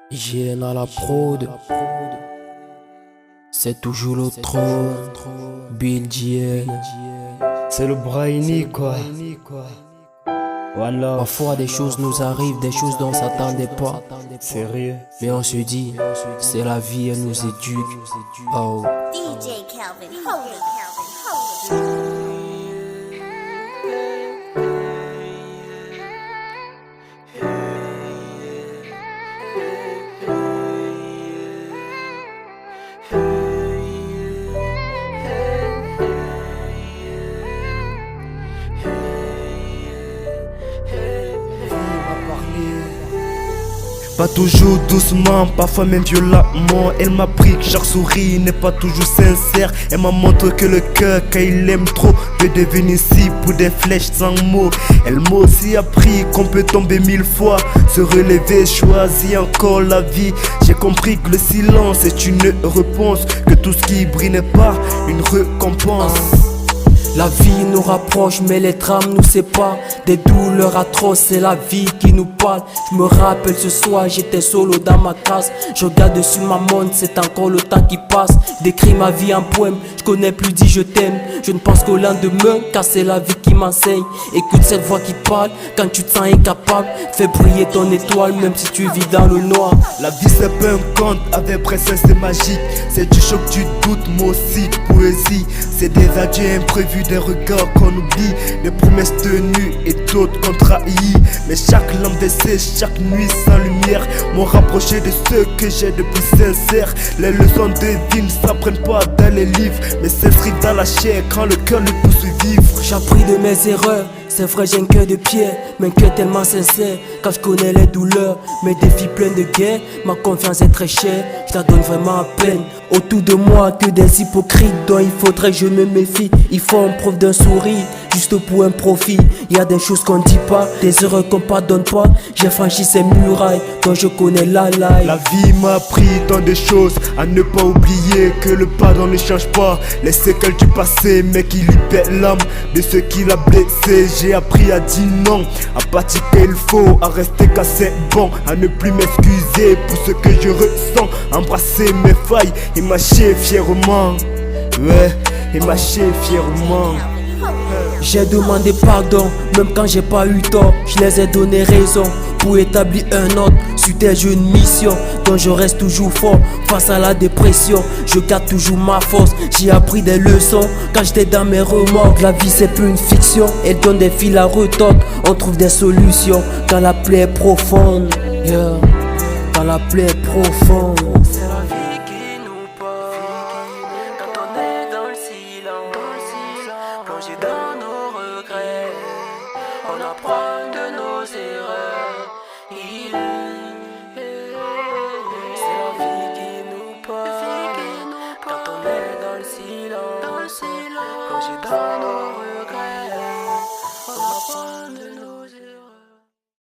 Hygiène à la prod, c'est toujours le trône. Bill J. C'est le Brainy quoi. Voilà. Parfois des choses nous arrivent, des choses dont on s'attendait pas. Sérieux. Mais on se dit, c'est la vie, elle nous éduque. Oh. DJ Calvin, hold it, Calvin, hold it. Pas toujours doucement, parfois même violemment. Elle m'a appris que chaque souris n'est pas toujours sincère. Elle m'a montré que le cœur, quand il aime trop, peut devenir si pour des flèches sans mots. Elle m'a aussi appris qu'on peut tomber 1000 fois, se relever, choisir encore la vie. J'ai compris que le silence est une réponse, que tout ce qui brille n'est pas une récompense. La vie nous rapproche mais les drames nous séparent. Des douleurs atroces, c'est la vie qui nous parle. Je me rappelle ce soir, j'étais solo dans ma classe. Je regarde sur ma montre, c'est encore le temps qui passe. J'écris ma vie en poème, je connais plus dit je t'aime. Je ne pense qu'au lendemain, car c'est la vie qui m'enseigne. Écoute cette voix qui te parle, quand tu te sens incapable. Fais briller ton étoile, même si tu vis dans le noir. La vie c'est pas un conte, avec princesse c'est magique. C'est du choc, du doute, moi aussi poésie. C'est des adieux imprévus, des regards qu'on oublie, des promesses tenues et d'autres qu'on trahit. Mais chaque lampe baissée, chaque nuit sans lumière m'ont rapproché de ceux que j'ai de plus sincères. Les leçons de vie ne s'apprennent pas dans les livres, mais s'inscrivent dans la chair quand le cœur le pousse à vivre. J'ai appris de mes erreurs, c'est vrai j'ai un cœur de pierre, mais un cœur tellement sincère. Quand je connais les douleurs, mes défis pleins de guerre, ma confiance est très chère, je la donne vraiment à peine. Autour de moi que des hypocrites dont il faudrait que je me méfie. Ils font preuve d'un sourire, juste pour un profit. Y a des choses qu'on dit pas, des erreurs qu'on pardonne pas. J'ai franchi ces murailles dont je connais la life. La vie m'a appris tant de choses, à ne pas oublier que le pardon ne change pas les séquelles du passé, mais qui libère l'âme de ceux qui l'a blessé. J'ai appris à dire non, à partir qu'il faut, à rester cassé bon, à ne plus m'excuser pour ce que je ressens, embrasser mes failles et marcher fièrement. Ouais, et marcher fièrement. J'ai demandé pardon, même quand j'ai pas eu tort. Je les ai donné raison pour établir un ordre. Sur tes jeux une mission dont je reste toujours fort. Face à la dépression, je garde toujours ma force. J'ai appris des leçons quand j'étais dans mes remords. La vie c'est plus une fiction, elle donne des fils à retordre. On trouve des solutions quand la plaie est profonde. Yeah. Quand la plaie est profonde. C'est la vie qui nous parle. Quand on est dans le silence, plongé dans nos